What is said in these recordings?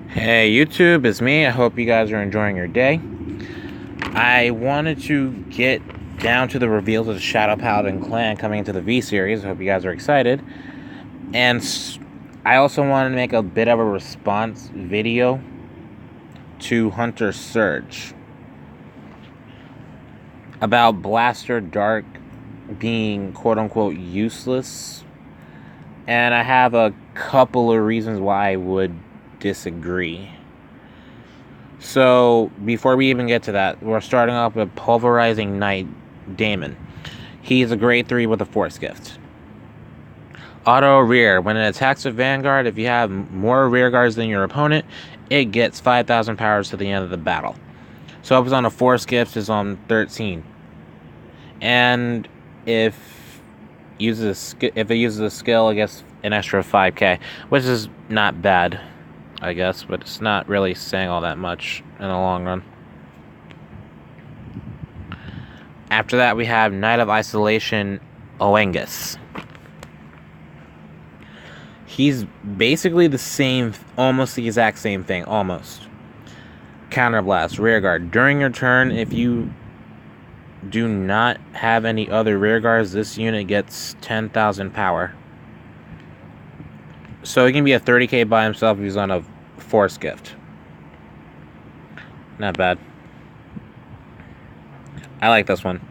Hey YouTube, it's me. I hope you guys are enjoying your day. I wanted to get down to the reveals of the Shadow Paladin clan coming into the V series. I hope you guys are excited. And I also wanted to make a bit of a response video to Hunter Serge about Blaster Dark being quote-unquote useless. And I have a couple of reasons why I would disagree. So, before we even get to that, we're starting off with Pulverizing Knight Damon. He's a grade 3 with a Force Gift. Auto Rear. When it attacks a Vanguard, if you have more rear guards than your opponent, it gets 5,000 powers to the end of the battle. So if it's on a Force Gift, it's on 13. And if it uses a skill, it gets an extra 5k, which is not bad, I guess, but it's not really saying all that much in the long run. After that, we have Knight of Isolation Oengus. He's basically the same, almost the exact same thing, almost. Counterblast, Rearguard. During your turn, if you do not have any other rearguards, this unit gets 10,000 power. So he can be a 30k by himself if he's on a Force Gift. Not bad. I like this one.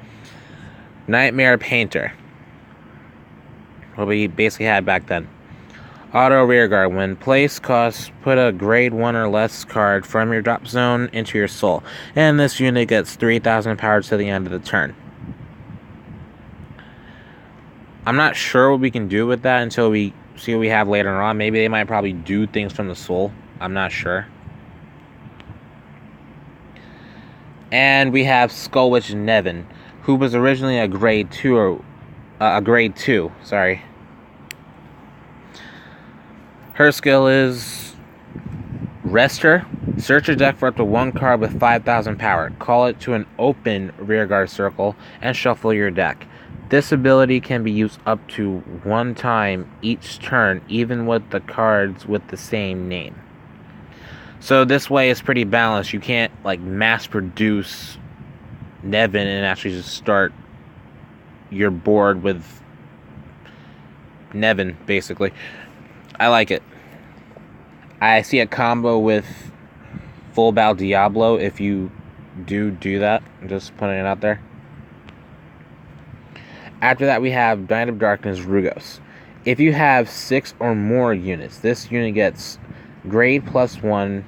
Nightmare Painter. What we basically had back then. Auto Rearguard. When placed, put a grade 1 or less card from your drop zone into your soul. And this unit gets 3,000 power to the end of the turn. I'm not sure what we can do with that until we see what we have later on. Maybe they might probably do things from the soul. I'm not sure. And we have Skullwitch Nevin, who was originally a grade 2 sorry. Her skill is Rest her. Search your deck for up to one card with 5,000 power. Call it to an open rearguard circle and shuffle your deck. This ability can be used up to one time each turn, even with the cards with the same name. So this way it's pretty balanced. You can't like mass produce Nevin and actually just start your board with Nevin, basically. I like it. I see a combo with Full Bow Diablo if you do that. I'm just putting it out there. After that, we have Knight of Darkness Rugos. If you have 6 or more units, this unit gets grade +1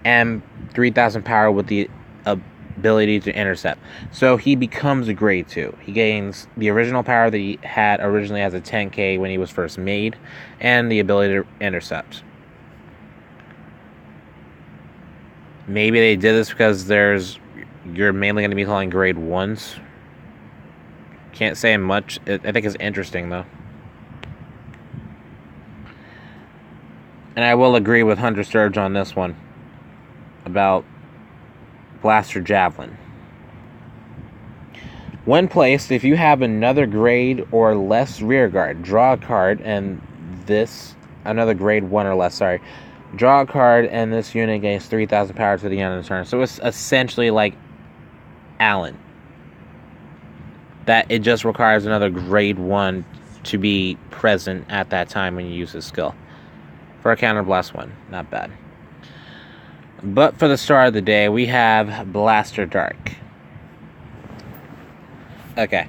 and 3,000 power with the ability to intercept. So he becomes a grade 2. He gains the original power that he had originally as a 10k when he was first made, and the ability to intercept. Maybe they did this because you're mainly going to be calling grade 1s. Can't say much. I think it's interesting, though. And I will agree with Hunter Surge on this one about Blaster Javelin. When placed, if you have another grade or less rearguard, draw a card, and another grade 1 or less, sorry. Draw a card, and this unit gains 3,000 power to the end of the turn. So it's essentially like Allen. That it just requires another grade 1 to be present at that time when you use this skill. For a counterblast 1, not bad. But for the star of the day, we have Blaster Dark. Okay.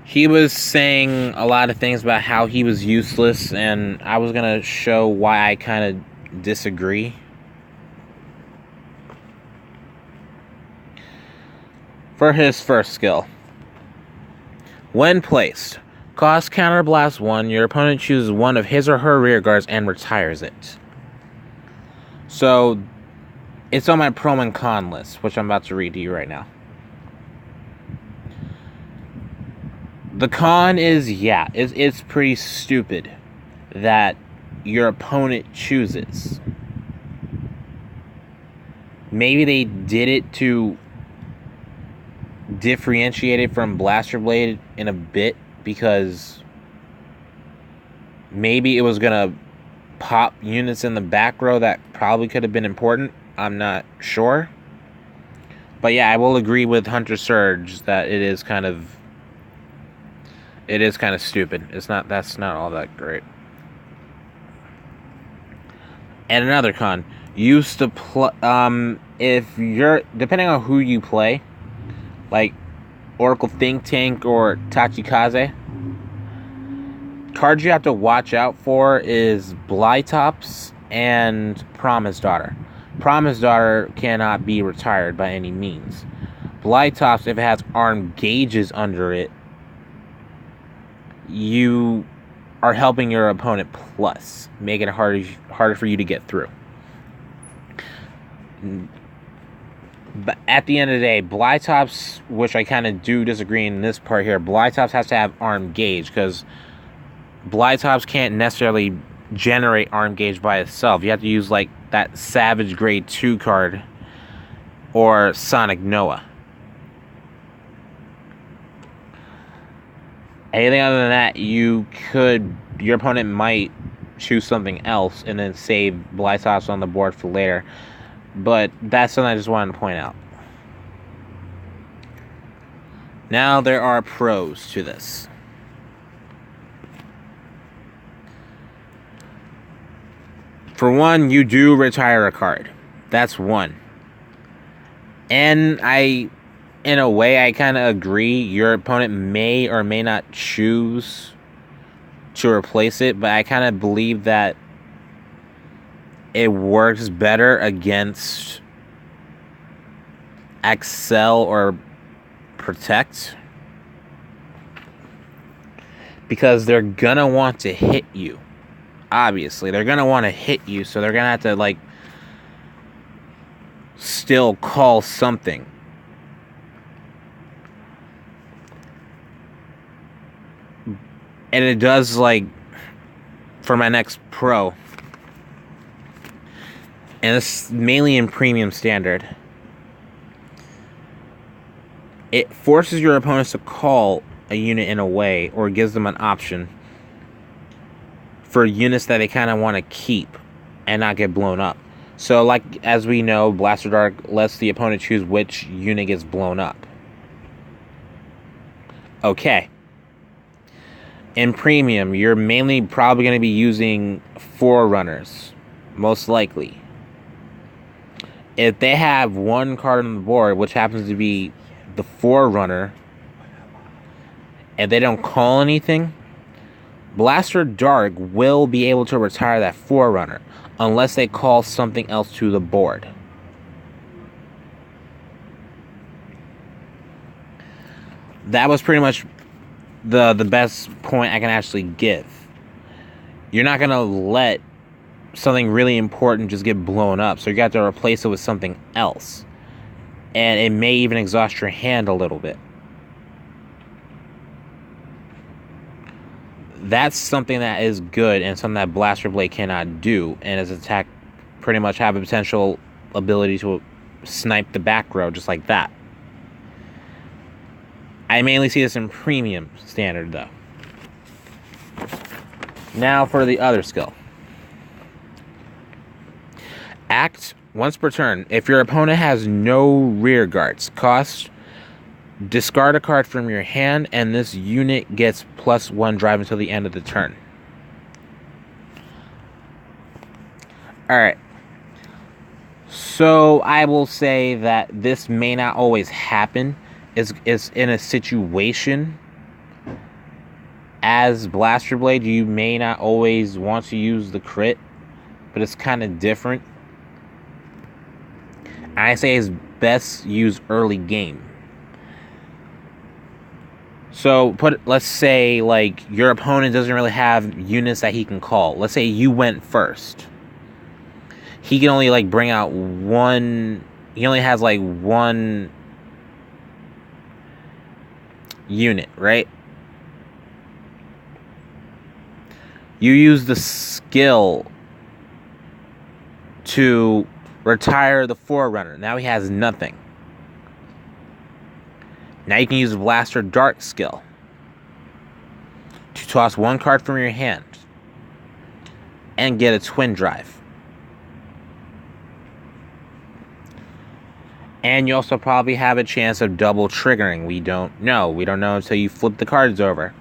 He was saying a lot of things about how he was useless, and I was going to show why I kind of disagree. For his first skill. When placed, cost counterblast 1, your opponent chooses one of his or her rearguards and retires it. So, it's on my pro and con list, which I'm about to read to you right now. The con is, it's pretty stupid that your opponent chooses. Maybe they did it to differentiate it from Blaster Blade in a bit, because maybe it was gonna pop units in the back row that probably could have been important. I'm not sure. But yeah, I will agree with Hunter Surge that it is kind of stupid. That's not all that great. And another con, used to play, if you're, depending on who you play, like Oracle Think Tank or Tachikaze, cards you have to watch out for is Blytops and Promise Daughter. Promise Daughter cannot be retired by any means. Blytops, if it has armed gauges under it, you are helping your opponent plus, making it harder for you to get through. But at the end of the day, Blytops, which I kind of do disagree in this part here, Blytops has to have armed gauge, because Blytops can't necessarily generate armed gauge by itself. You have to use like that Savage Grade 2 card or Sonic Noah. Anything other than that, your opponent might choose something else and then save Blytops on the board for later. But that's something I just wanted to point out. Now there are pros to this. For one, you do retire a card. That's one. And in a way, I kind of agree. Your opponent may or may not choose to replace it, but I kind of believe that it works better against Excel or Protect, because they're gonna want to hit you. Obviously, they're gonna want to hit you, so they're gonna have to like still call something. And it does, like, for my next pro, and it's mainly in Premium Standard, it forces your opponents to call a unit in a way, or gives them an option for units that they kind of want to keep and not get blown up. So, like, as we know, Blaster Dark lets the opponent choose which unit gets blown up. Okay. In Premium, you're mainly probably going to be using Forerunners, most likely. If they have one card on the board, which happens to be the Forerunner, and they don't call anything, Blaster Dark will be able to retire that Forerunner, unless they call something else to the board. That was pretty much the best point I can actually give. You're not going to let something really important just get blown up, so you got to replace it with something else. And it may even exhaust your hand a little bit. That's something that is good and something that Blaster Blade cannot do, and his attack pretty much have a potential ability to snipe the back row just like that. I mainly see this in Premium Standard, though. Now for the other skill. Act once per turn. If your opponent has no rear guards, cost, discard a card from your hand, and this unit gets +1 drive until the end of the turn. Alright. So I will say that this may not always happen. Is in a situation as Blaster Blade, you may not always want to use the crit, but it's kind of different. I say it's best used early game. So let's say like your opponent doesn't really have units that he can call. Let's say you went first. He can only like bring out one. He only has like one unit, right? You use the skill to retire the Forerunner. Now he has nothing. Now you can use the Blaster Dark skill to toss one card from your hand. and get a twin drive. And you also probably have a chance of double triggering. We don't know. We don't know until you flip the cards over.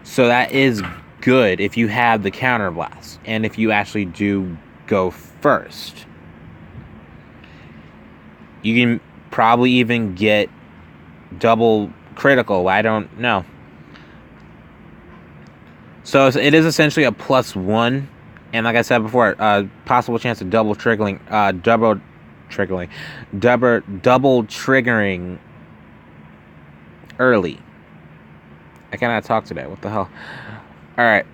So that is good if you have the counterblast. And if you actually do go first. You can probably even get double critical. I don't know. So it is essentially a +1. And like I said before, possible chance of double triggering early. I cannot talk today. What the hell? Alright.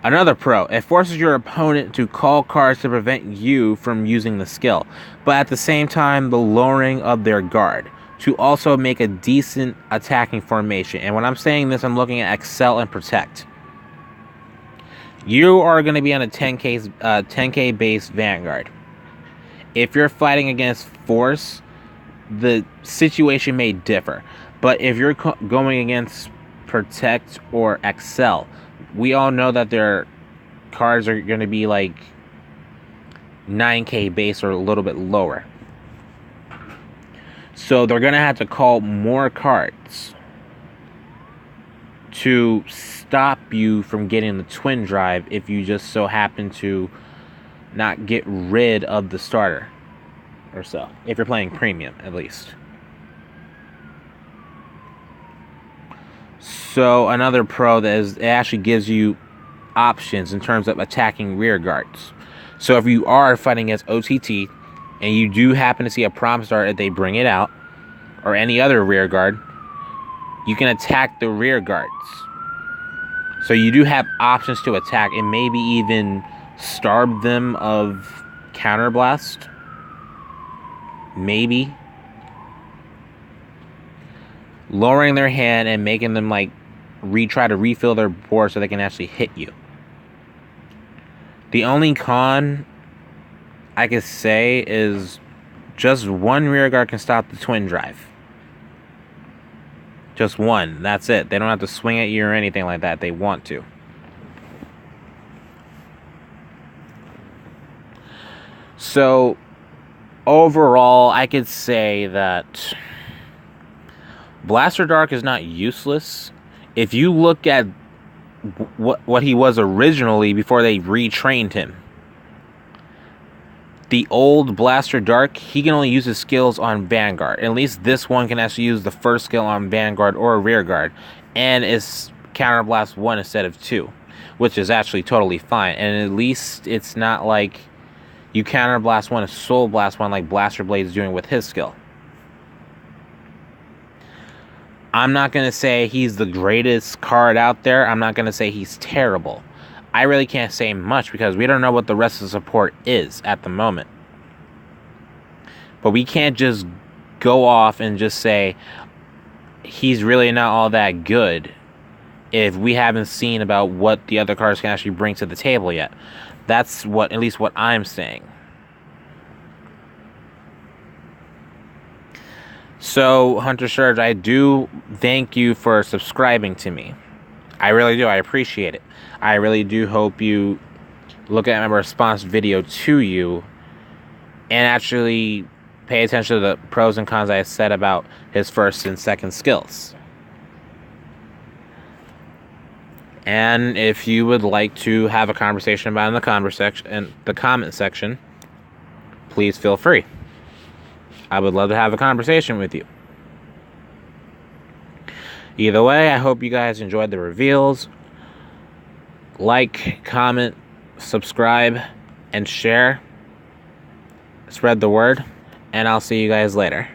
Another pro. It forces your opponent to call cards to prevent you from using the skill. But at the same time, the lowering of their guard. To also make a decent attacking formation. And when I'm saying this, I'm looking at Excel and Protect. You are going to be on a 10k base Vanguard. If you're fighting against Force, the situation may differ. But if you're going against Protect or Excel, we all know that their cards are going to be like 9k base or a little bit lower. So they're going to have to call more cards to stop you from getting the twin drive if you just so happen to not get rid of the starter or so. If you're playing premium, at least. So another pro that is, it actually gives you options in terms of attacking rear guards. So if you are fighting against OTT and you do happen to see a Prom Star that they bring it out, or any other rear guard, you can attack the rear guards. So you do have options to attack and maybe even starve them of counterblast. Maybe. Lowering their hand and making them like try to refill their board so they can actually hit you. The only con I could say is just one rear guard can stop the twin drive. Just one. That's it. They don't have to swing at you or anything like that. They want to. So, overall, I could say that Blaster Dark is not useless. If you look at what he was originally before they retrained him, the old Blaster Dark, he can only use his skills on Vanguard. At least this one can actually use the first skill on Vanguard or Rear Guard. And it's Counterblast 1 instead of 2. Which is actually totally fine. And at least it's not like you Counterblast 1 and Soul Blast 1 like Blaster Blade's doing with his skill. I'm not going to say he's the greatest card out there. I'm not going to say he's terrible. I really can't say much because we don't know what the rest of the support is at the moment. But we can't just go off and just say he's really not all that good if we haven't seen about what the other cards can actually bring to the table yet. That's at least what I'm saying. So, Hunter Surge, I do thank you for subscribing to me. I really do. I appreciate it. I really do hope you look at my response video to you and actually pay attention to the pros and cons I said about his first and second skills. And if you would like to have a conversation about it in the comment section, please feel free. I would love to have a conversation with you. Either way, I hope you guys enjoyed the reveals. Like, comment, subscribe, and share. Spread the word. And I'll see you guys later.